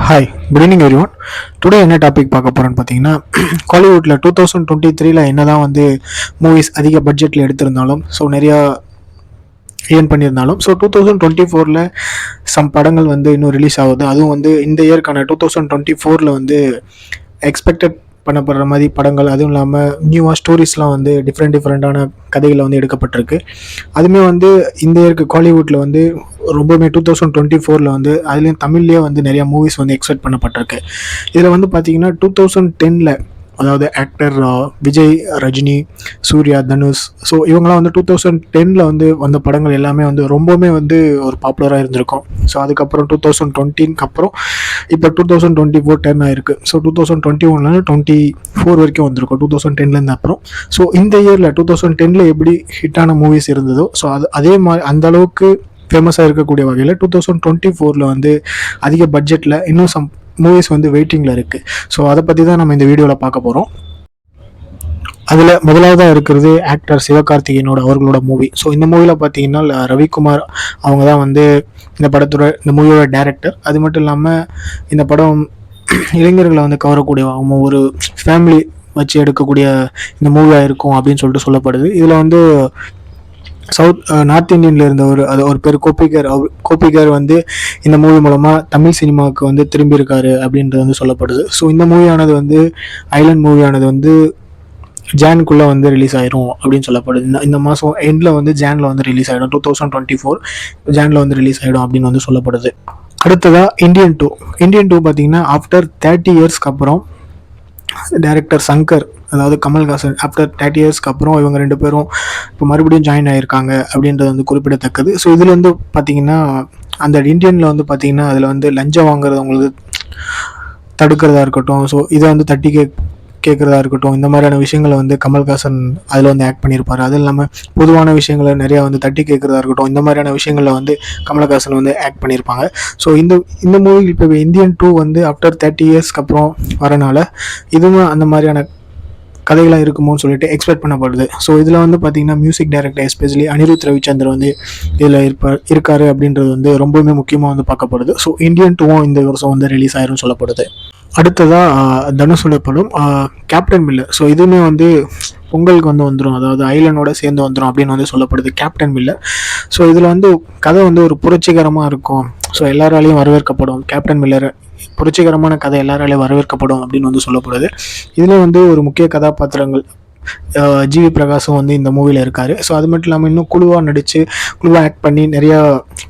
Hi, good evening every one. Today என்ன topic பார்க்க போகிறோன்னு பார்த்தீங்கன்னா, காலிவுட்டில் 2023 என்ன தான் வந்து மூவிஸ் அதிக பட்ஜெட்டில் எடுத்திருந்தாலும், ஸோ நிறையா ஏர்ன் பண்ணியிருந்தாலும், ஸோ 2024 சம் படங்கள் வந்து இன்னும் ரிலீஸ் ஆகுது. அதுவும் வந்து இந்த இயர்க்கான 2024 வந்து எக்ஸ்பெக்டட் பண்ணப்படுற மாதிரி படங்கள், அதுவும் இல்லாமல் நியூவாக ஸ்டோரிஸ்லாம் வந்து டிஃப்ரெண்ட்டான கதைகளில் வந்து எடுக்கப்பட்டிருக்கு. அதுவுமே வந்து இந்த இயருக்கு காலிவுட்டில் வந்து ரொம்பவுமே 2024 வந்து அதுலேயும் தமிழ்லேயே வந்து நிறையா மூவிஸ் வந்து எக்ஸ்பெக்ட் பண்ணப்பட்டிருக்கு. இதில் வந்து பார்த்தீங்கன்னா 2010 அதாவது ஆக்டர் விஜய், ரஜினி, சூர்யா, தனுஷ், ஸோ இவங்கெல்லாம் வந்து 2010 வந்து வந்த படங்கள் எல்லாமே வந்து ரொம்பவுமே வந்து ஒரு பாப்புலராக இருந்திருக்கும். ஸோ அதுக்கப்புறம் 2020 அப்புறம் இப்போ 2024 டர்ன் ஆயிருக்கு. ஸோ 2021 24 வரைக்கும் வந்திருக்கும் 2010 அப்புறம். ஸோ இந்த இயரில் 2010 எப்படி ஹிட்டான மூவிஸ் இருந்ததோ, ஸோ அதே மாதிரி அந்த அளவுக்கு ஃபேமஸாக இருக்கக்கூடிய வகையில் 2024 வந்து அதிக பட்ஜெட்டில் இன்னும் சம் மூவிஸ் வந்து வெயிட்டிங்கில் இருக்குது. ஸோ அதை பற்றி தான் நம்ம இந்த வீடியோவில் பார்க்க போகிறோம். அதில் முதலாவதாக இருக்கிறது ஆக்டர் சிவகார்த்திகேயனோட அவர்களோட மூவி. ஸோ இந்த மூவியில் பார்த்தீங்கன்னா ரவிக்குமார் அவங்க தான் வந்து இந்த மூவியோட டைரக்டர். அது மட்டும் இல்லாமல் இந்த படம் இளைஞர்களை வந்து கவரக்கூடிய ஒரு ஃபேமிலி வச்சு எடுக்கக்கூடிய இந்த மூவியாக இருக்கும் அப்படின்னு சொல்லிட்டு சொல்லப்படுது. இதில் வந்து நார்த் இந்தியனில் இருந்த ஒரு பேர் கோபிகர் வந்து இந்த மூவி மூலமாக தமிழ் சினிமாவுக்கு வந்து திரும்பி இருக்காரு அப்படின்றது வந்து சொல்லப்படுது. ஸோ இந்த மூவியானது வந்து ஐலண்ட் மூவியானது வந்து ஜானுக்குள்ளே வந்து ரிலீஸ் ஆயிரும் அப்படின்னு சொல்லப்படுது. இந்த மாதம் எண்டில் வந்து ஜானில் வந்து ரிலீஸ் ஆகிடும். 2024 ஜானில் வந்து ரிலீஸ் ஆகிடும் அப்படின்னு வந்து சொல்லப்படுது. அடுத்ததாக இந்தியன் டூ பார்த்தீங்கன்னா ஆஃப்டர் 30 இயர்ஸ்க்கு அப்புறம் டைரக்டர் சங்கர், அதாவது கமல்ஹாசன், ஆஃப்டர் 30 இயர்ஸ்க்கு அப்புறம் இவங்க ரெண்டு பேரும் இப்போ மறுபடியும் ஜாயின் ஆகியிருக்காங்க அப்படின்றது வந்து குறிப்பிடத்தக்கது. ஸோ இதில் வந்து பார்த்தீங்கன்னா அந்த இந்தியனில் வந்து பார்த்தீங்கன்னா அதில் வந்து லஞ்சம் வாங்குறது அவங்களுக்கு தடுக்கிறதா இருக்கட்டும், ஸோ இதை வந்து தட்டி கேட்குறதா இருக்கட்டும், இந்த மாதிரியான விஷயங்களை வந்து கமல்ஹாசன் அதில் வந்து ஆக்ட் பண்ணியிருப்பார். அது இல்லாமல் பொதுவான விஷயங்களை நிறையா வந்து தட்டி கேட்குறதா இருக்கட்டும், இந்த மாதிரியான விஷயங்களில் வந்து கமல்ஹாசன் வந்து ஆக்ட் பண்ணியிருப்பாங்க. ஸோ இந்த மூவி இப்போ இந்தியன் 2 வந்து ஆஃப்டர் 30 இயர்ஸ்க்கு அப்புறம் வரனால இதுவும் அந்த மாதிரியான கதைகளாக இருக்குமோன்னு சொல்லிட்டு எக்ஸ்பெக்ட் பண்ணப்படுது. ஸோ இதில் வந்து பார்த்தீங்கன்னா music director especially Anirudh Ravichander வந்து இதில் இருக்காரு அப்படின்றது வந்து ரொம்பவுமே முக்கியமாக வந்து பார்க்கப்படுது. ஸோ இந்தியன் 2 இந்த வருஷம் வந்து ரிலீஸ் ஆயிரும்னு சொல்லப்படுது. அடுத்ததாக தனுஷோட படம் கேப்டன் மில்லர். ஸோ இதுவுமே வந்து பொங்கலுக்கு வந்து வந்துடும், அதாவது ஐலனோட சேர்ந்து வந்துடும் அப்படின்னு வந்து சொல்லப்படுது கேப்டன் மில்லர். ஸோ இதில் வந்து கதை வந்து ஒரு புரட்சிகரமாக இருக்கும். ஸோ எல்லாராலையும் வரவேற்கப்படும். கேப்டன் மில்லர் புரட்சிகரமான கதை எல்லாராலையும் வரவேற்கப்படும் அப்படின்னு வந்து சொல்லப்படுது. இதில் வந்து ஒரு முக்கிய கதாபாத்திரங்கள் ஜிவி பிரகாஷும் வந்து இந்த மூவியில் இருக்கார். ஸோ அது மட்டும் இல்லாமல் இன்னும் குழுவாக ஆக்ட் பண்ணி நிறையா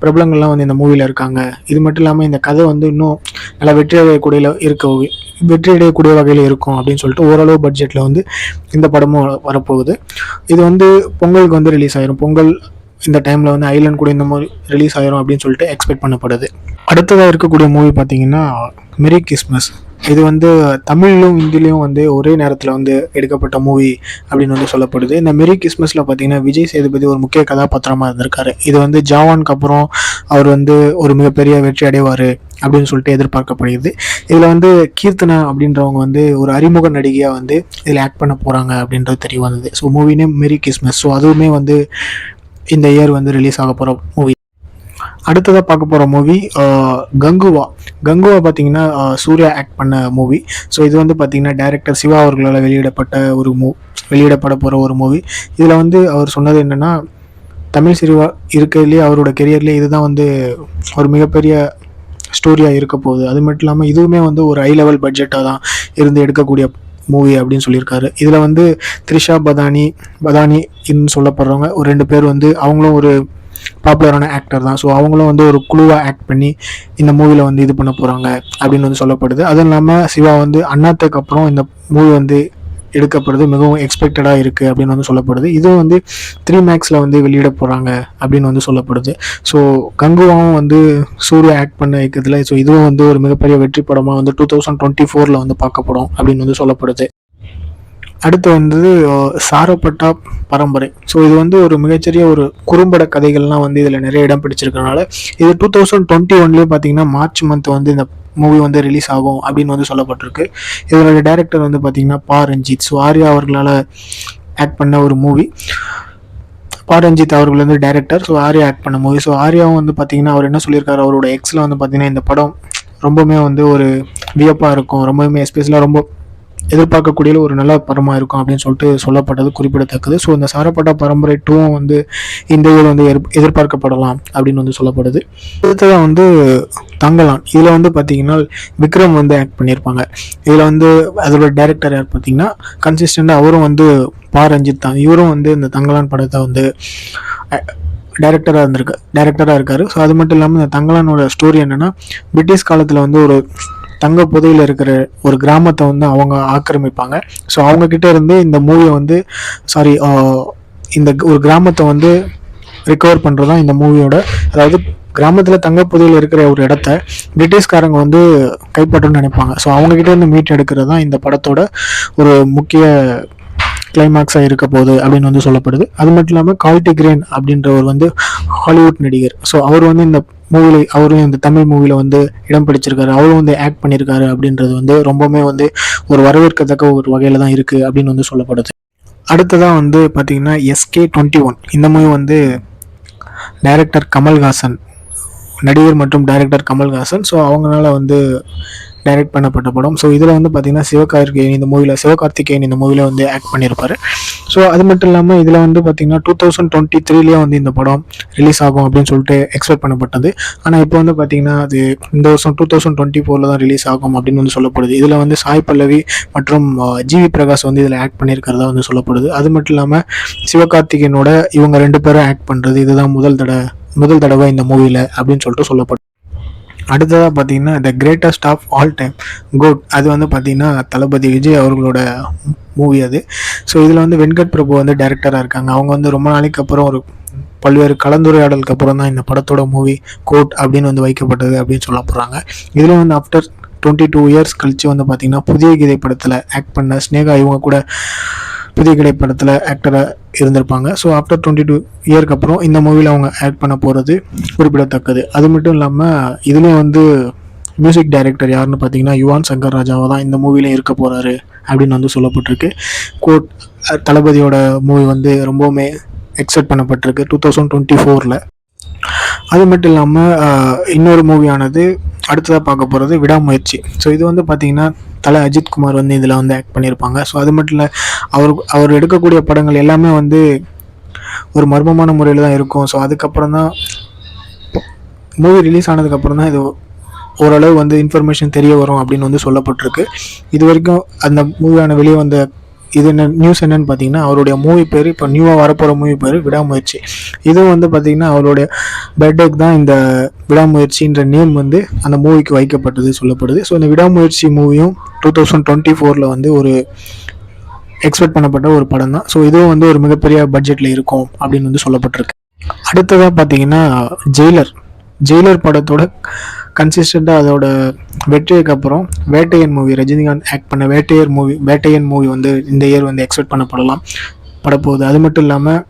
பிரபலங்கள்லாம் வந்து இந்த மூவியில் இருக்காங்க. இது மட்டும் இல்லாமல் இந்த கதை வந்து இன்னும் நல்லா வெற்றி அடையக்கூடிய வகையில் இருக்கும் அப்படின்னு சொல்லிட்டு ஓரளவு பட்ஜெட்டில் வந்து இந்த படமும் வரப்போகுது. இது வந்து பொங்கலுக்கு வந்து ரிலீஸ் ஆயிரும். பொங்கல் இந்த டைமில் வந்து ஐலண்ட் கூட இந்த மாதிரி ரிலீஸ் ஆயிரும் அப்படின்னு சொல்லிட்டு எக்ஸ்பெக்ட் பண்ணப்படுது. அடுத்ததாக இருக்கக்கூடிய மூவி பார்த்தீங்கன்னா மெரி கிறிஸ்மஸ். இது வந்து தமிழ்லையும் ஹிந்திலையும் வந்து ஒரே நேரத்தில் வந்து எடுக்கப்பட்ட மூவி அப்படின்னு வந்து சொல்லப்படுது. இந்த மெரி கிறிஸ்மஸில் பார்த்தீங்கன்னா விஜய் சேதுபதி ஒரு முக்கிய கதாபாத்திரமாக இருந்திருக்காரு. இது வந்து ஜவானுக்கு அப்புறம் அவர் வந்து ஒரு மிகப்பெரிய வெற்றி அடைவார் அப்படின்னு சொல்லிட்டு எதிர்பார்க்கப்படுகிறது. இதில் வந்து கீர்த்தனா அப்படின்றவங்க வந்து ஒரு அறிமுக நடிகையாக வந்து இதில் ஆக்ட் பண்ண போகிறாங்க அப்படின்றது தெரிய வந்தது. ஸோ மூவி நேம் மெரி கிறிஸ்மஸ். ஸோ அதுவுமே வந்து இந்த இயர் வந்து ரிலீஸ் ஆக போகிற மூவி. அடுத்ததாக பார்க்க போகிற மூவி கங்குவா பார்த்தீங்கன்னா சூர்யா ஆக்ட் பண்ண மூவி. ஸோ இது வந்து பார்த்தீங்கன்னா டைரக்டர் சிவா அவர்களால் வெளியிடப்பட போகிற ஒரு மூவி. இதில் வந்து அவர் சொன்னது என்னென்னா, தமிழ் சினிமா இருக்கிறதுலேயே அவரோட கெரியர்லேயே இதுதான் வந்து ஒரு மிகப்பெரிய ஸ்டோரியாக இருக்க போகுது. அது மட்டும் இல்லாமல் இதுவுமே வந்து ஒரு ஹை லெவல் பட்ஜெட்டாக தான் இருந்து எடுக்கக்கூடிய மூவி அப்படின்னு சொல்லியிருக்காரு. இதில் வந்து த்ரிஷா பதானி சொல்லப்படுறவங்க ஒரு 2 பேர் வந்து அவங்களும் ஒரு பாப்புலரான ஆக்டர் தான். ஸோ அவங்களும் வந்து ஒரு குழுவாக ஆக்ட் பண்ணி இந்த மூவியில் வந்து இது பண்ண போகிறாங்க அப்படின்னு வந்து சொல்லப்படுது. அதுவும் இல்லாமல் சிவா வந்து அண்ணாத்துக்கு அப்புறம் இந்த மூவி வந்து எடுக்கப்படுது மிகவும் எக்ஸ்பெக்டடாக இருக்குது அப்படின்னு வந்து சொல்லப்படுது. இதுவும் வந்து 3Max வந்து வெளியிட போகிறாங்க அப்படின்னு வந்து சொல்லப்படுது. ஸோ கங்குவாவும் வந்து சூர்யா ஆக்ட் பண்ண இருக்கிறதுல ஸோ இதுவும் வந்து ஒரு மிகப்பெரிய வெற்றி படமாக வந்து 2024 வந்து பார்க்கப்படும் அப்படின்னு வந்து சொல்லப்படுது. அடுத்து வந்து சாரப்பட்டா பரம்பரை. ஸோ இது வந்து ஒரு மிகச்சிறிய ஒரு குறும்பட கதைகள்லாம் வந்து இதில் நிறைய இடம் பிடிச்சிருக்கனால இது 2021 பார்த்தீங்கன்னா மார்ச் மந்த் வந்து இந்த மூவி வந்து ரிலீஸ் ஆகும் அப்படின்னு வந்து சொல்லப்பட்டிருக்கு. இதோட டைரக்டர் வந்து பார்த்தீங்கன்னா பா ரஞ்சித். ஸோ ஆர்யா அவர்களால் ஆக்ட் பண்ண ஒரு மூவி. பா ரஞ்சித் அவர்கள் வந்து டைரக்டர். ஸோ ஆர்யா ஆக்ட் பண்ண மூவி. ஸோ ஆர்யாவும் வந்து பார்த்தீங்கன்னா அவர் என்ன சொல்லியிருக்காரு, அவரோட எக்ஸில் வந்து பார்த்தீங்கன்னா இந்த படம் ரொம்பவுமே வந்து ஒரு வியப்பாக இருக்கும், ரொம்பவுமே எஸ்பெஷலாக ரொம்ப எதிர்பார்க்கக்கூடிய ஒரு நல்ல படமாக இருக்கும் அப்படின்னு சொல்லிட்டு சொல்லப்பட்டது குறிப்பிடத்தக்கது. ஸோ இந்த சாரப்பட்டா பரம்பரை 2 வந்து இந்த இதில் வந்து எதிர்பார்க்கப்படலாம் அப்படின்னு வந்து சொல்லப்படுது. அடுத்ததான் வந்து தங்கலான். இதில் வந்து பார்த்தீங்கன்னா விக்ரம் வந்து ஆக்ட் பண்ணியிருப்பாங்க. இதில் வந்து அதோட டைரக்டர் யார் பார்த்தீங்கன்னா கன்சிஸ்டண்டாக அவரும் வந்து பா ரஞ்சித் தான். இவரும் வந்து இந்த தங்கலான் படத்தை வந்து டைரக்டராக இருக்காரு. ஸோ அது மட்டும் இல்லாமல் இந்த தங்கலானோட ஸ்டோரி என்னன்னா, பிரிட்டிஷ் காலத்தில் வந்து ஒரு தங்க புதையில் இருக்கிற ஒரு கிராமத்தை வந்து அவங்க ஆக்கிரமிப்பாங்க. ஸோ அவங்கக்கிட்ட இருந்து இந்த மூவியை வந்து இந்த ஒரு கிராமத்தை வந்து ரிகவர் பண்ணுறது தான் இந்த மூவியோட, அதாவது கிராமத்தில் தங்கப்புதையில் இருக்கிற ஒரு இடத்த பிரிட்டிஷ்காரங்க வந்து கைப்பற்றணும்னு நினைப்பாங்க. ஸோ அவங்கக்கிட்ட இருந்து மீட் எடுக்கிறது தான் இந்த படத்தோட ஒரு முக்கிய கிளைமேக்ஸாக இருக்க போகுது அப்படின்னு வந்து சொல்லப்படுது. அது மட்டும் இல்லாமல் கார்த்திக் கிரேன் அப்படின்றவர் வந்து ஹாலிவுட் நடிகர். ஸோ அவர் வந்து இந்த மூவியில் அவரும் இந்த தமிழ் மூவியில் வந்து இடம் பிடிச்சிருக்காரு, அவரும் வந்து ஆக்ட் பண்ணியிருக்காரு அப்படின்றது வந்து ரொம்பவுமே வந்து ஒரு வரவேற்கத்தக்க ஒரு வகையில் தான் இருக்குது அப்படின்னு வந்து சொல்லப்படுது. அடுத்ததாக வந்து பார்த்திங்கன்னா SK21. இந்த மூவி வந்து டைரக்டர் கமல்ஹாசன், நடிகர் மற்றும் டைரக்டர் கமல்ஹாசன். ஸோ அவங்களால வந்து டைரக்ட் பண்ணப்பட்ட படம். ஸோ இதில் வந்து பார்த்திங்கன்னா சிவகார்த்திகேயன் இந்த மூவியில் வந்து ஆக்ட் பண்ணியிருப்பார். ஸோ அது மட்டும் இல்லாமல் இதில் வந்து பார்த்திங்கன்னா 2023 வந்து இந்த படம் ரிலீஸ் ஆகும் அப்படின்னு சொல்லிட்டு எக்ஸ்பெக்ட் பண்ணப்பட்டது. ஆனால் இப்போ வந்து பார்த்திங்கன்னா அது இந்த வருஷம் 2024 தான் ரிலீஸ் ஆகும் அப்படின்னு வந்து சொல்லப்படுது. இதில் வந்து சாய் பல்லவி மற்றும் ஜிவி பிரகாஷ் வந்து இதில் ஆக்ட் பண்ணியிருக்கிறதா வந்து சொல்லப்படுது. அது மட்டும் இல்லாமல் சிவகார்த்திகேயனோட இவங்க 2 பேரும் ஆக்ட் பண்ணுறது இதுதான் முதல் தடவை இந்த மூவியில் அப்படின்னு சொல்லிட்டு சொல்லப்படுது. அடுத்ததாக பார்த்தீங்கன்னா the greatest of all time GOAT. அது வந்து பார்த்திங்கன்னா தளபதி விஜய் அவர்களோட மூவி அது. ஸோ இதில் வந்து வெங்கட் பிரபு வந்து டைரக்டராக இருக்காங்க. அவங்க வந்து ரொம்ப நாளைக்கு அப்புறம் ஒரு பல்வேறு கலந்துரையாடலுக்கு அப்புறம் தான் இந்த படத்தோட மூவி கோட் அப்படின்னு வந்து வைக்கப்பட்டது அப்படின்னு சொல்ல போகிறாங்க. இதில் வந்து ஆஃப்டர் 22 இயர்ஸ் கழிச்சு வந்து பார்த்திங்கன்னா புதிய கீதை படத்தில் ஆக்ட் பண்ண ஸ்னேகா இவங்க கூட புதிய கீதை படத்தில் ஆக்டராக இருந்திருப்பாங்க. ஸோ ஆஃப்டர் 22 இயருக்கு அப்புறம் இந்த மூவியில் அவங்க ஆக்ட் பண்ண போகிறது குறிப்பிடத்தக்கது. அது மட்டும் இல்லாமல் இதுலேயும் வந்து மியூசிக் டைரக்டர் யாருன்னு பார்த்தீங்கன்னா யுவான் சங்கர் ராஜாவை தான் இந்த மூவியில் இருக்க போகிறாரு அப்படின்னு வந்து சொல்லப்பட்டிருக்கு. கோட் தளபதியோட மூவி வந்து ரொம்பவுமே எக்ஸ்பெக்ட் பண்ணப்பட்டிருக்கு 2024. அது மட்டும் இல்லாமல் இன்னொரு மூவியானது அடுத்ததாக பார்க்க போகிறது விடாமுயற்சி. ஸோ இது வந்து பார்த்திங்கன்னா தலை அஜித் குமார் வந்து இதில் வந்து ஆக்ட் பண்ணியிருப்பாங்க. ஸோ அது மட்டும் இல்லை, அவர் எடுக்கக்கூடிய படங்கள் எல்லாமே வந்து ஒரு மர்மமான முறையில் தான் இருக்கும். ஸோ அதுக்கப்புறம் தான் மூவி ரிலீஸ் ஆனதுக்கப்புறம் தான் இது ஓரளவு வந்து இன்ஃபர்மேஷன் தெரிய வரும் அப்படின்னு வந்து சொல்லப்பட்டிருக்கு. இது வரைக்கும் அந்த மூவியான வெளியே வந்த இது என்ன நியூஸ் என்னன்னு பார்த்தீங்கன்னா, அவருடைய மூவி பேர் இப்போ நியூவாக வரப்போகிற மூவி பேர் விடாமுயற்சி. இதுவும் வந்து பார்த்திங்கன்னா அவருடைய பர்த்டேக்கு தான் இந்த விடாமுயற்சின்ற நேம் வந்து அந்த மூவிக்கு வைக்கப்பட்டது சொல்லப்படுது. ஸோ இந்த விடாமுயற்சி மூவியும் 2024 வந்து ஒரு எக்ஸ்பெக்ட் பண்ணப்பட்ட ஒரு படம் தான். ஸோ இதுவும் வந்து ஒரு மிகப்பெரிய பட்ஜெட்டில் இருக்கும் அப்படின்னு வந்து சொல்லப்பட்டிருக்கு. அடுத்ததாக பார்த்தீங்கன்னா ஜெயிலர் படத்தோட கன்சிஸ்டண்டாக அதோட வெற்றிக்கு அப்புறம் வேட்டையன் மூவி, ரஜினிகாந்த் ஆக்ட் பண்ண வேட்டையன் மூவி வந்து இந்த இயர் வந்து எக்ஸ்பெக்ட் படப்போகுது. அது மட்டும் இல்லாமல்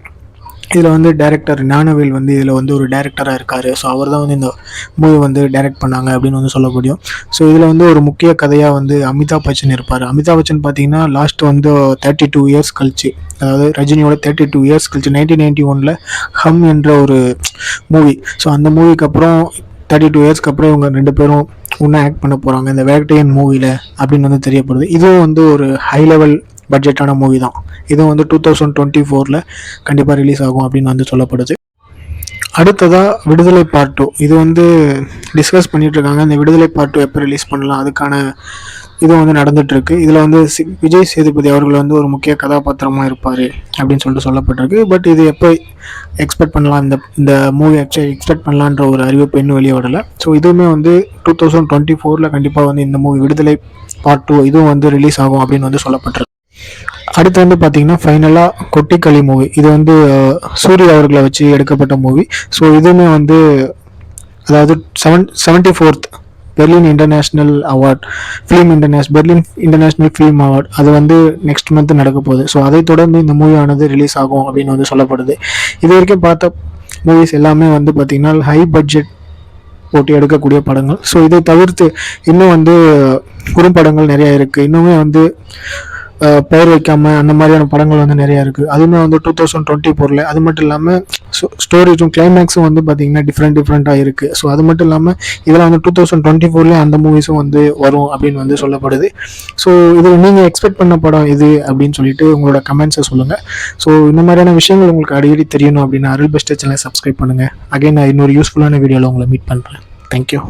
இதில் வந்து டைரக்டர் ஞானவேல் வந்து இதில் வந்து ஒரு டைரக்டராக இருக்கார். ஸோ அவர் தான் வந்து இந்த மூவி வந்து டைரக்ட் பண்ணாங்க அப்படின்னு வந்து சொல்ல முடியும். ஸோ இதில் வந்து ஒரு முக்கிய கதையாக வந்து அமிதாப் பச்சன் இருப்பார். அமிதாப் பச்சன் பார்த்தீங்கன்னா லாஸ்ட் வந்து 32 இயர்ஸ் கழிச்சு, அதாவது ரஜினியோட 32 இயர்ஸ் கழிச்சு 1991 ஹம் என்ற ஒரு மூவி. ஸோ அந்த மூவிக்கு அப்புறம் 32 இயர்ஸ்க்கு அப்புறம் இவங்க 2 பேரும் ஒன்றா ஆக்ட் பண்ண போகிறாங்க இந்த வேட்டையன் மூவியில் அப்படின்னு வந்து தெரியப்படுது. இதுவும் வந்து ஒரு ஹை லெவல் பட்ஜெட்டான மூவி தான். இதுவும் வந்து 2024 கண்டிப்பாக ரிலீஸ் ஆகும் அப்படின்னு வந்து சொல்லப்படுது. அடுத்ததாக விடுதலை பார்ட் 2. இது வந்து டிஸ்கஸ் பண்ணிகிட்ருக்காங்க. இந்த விடுதலை பார்ட் 2 எப்போ ரிலீஸ் பண்ணலாம், அதுக்கான இதுவும் வந்து நடந்துகிட்ருக்கு. இதில் வந்து விஜய் சேதுபதி அவர்கள் வந்து ஒரு முக்கிய கதாபாத்திரமாக இருப்பார் அப்படின்னு சொல்லிட்டு சொல்லப்பட்டிருக்கு. பட் இது எப்போ எக்ஸ்பெக்ட் பண்ணலாம், இந்த மூவி எக்ஸ்பெக்ட் பண்ணலான்ற ஒரு அறிவிப்பு இன்னும் வெளியே விடலை. ஸோ இதுவுமே வந்து 2024 கண்டிப்பாக வந்து இந்த மூவி விடுதலை பார்ட் 2 இதுவும் வந்து ரிலீஸ் ஆகும் அப்படின்னு வந்து சொல்லப்பட்டிருக்கு. அடுத்து வந்து பார்த்திங்கன்னா ஃபைனலாக கொட்டிக்களி மூவி. இது வந்து சூர்யா அவர்களை வச்சு எடுக்கப்பட்ட மூவி. ஸோ இதுவுமே வந்து அதாவது 74th Berlin international film award அது வந்து நெக்ஸ்ட் மந்த் நடக்க போகுது. ஸோ அதை தொடர்ந்து இந்த மூவியானது ரிலீஸ் ஆகும் அப்படின்னு வந்து சொல்லப்படுது. இது வரைக்கும் பார்த்த மூவிஸ் எல்லாமே வந்து பார்த்திங்கன்னா ஹை பட்ஜெட் போட்டு எடுக்கக்கூடிய படங்கள். ஸோ இதை தவிர்த்து இன்னும் வந்து குறும்படங்கள் நிறையா இருக்குது. இன்னுமே வந்து பெயர் வைக்காமல் அந்த மாதிரியான படங்கள் வந்து நிறையா இருக்குது. அதுவுமே வந்து 2024 அது மட்டும் இல்லாமல் ஸ்டோரேஜும் கிளைமேக்ஸும் வந்து பார்த்திங்கன்னா டிஃப்ரெண்ட்டாக இருக்குது. ஸோ அது மட்டும் இல்லாமல் இதில் வந்து 2024 அந்த மூவிஸும் வந்து வரும் அப்படின்னு வந்து சொல்லப்படுது. ஸோ இது நீங்கள் எக்ஸ்பெக்ட் பண்ண படம் இது அப்படின்னு சொல்லிட்டு உங்களோட கமெண்ட்ஸை சொல்லுங்கள். ஸோ இந்த மாதிரியான விஷயங்கள் உங்களுக்கு அடிக்கடி தெரியணும் அப்படின்னா அருள் பெஸ்ட் சேனலை சப்ஸ்கிரைப் பண்ணுங்கள். அகைன் நான் இன்னொரு யூஸ்ஃபுல்லான வீடியோவில் உங்களை மீட் பண்ணுறேன். தேங்க்யூ.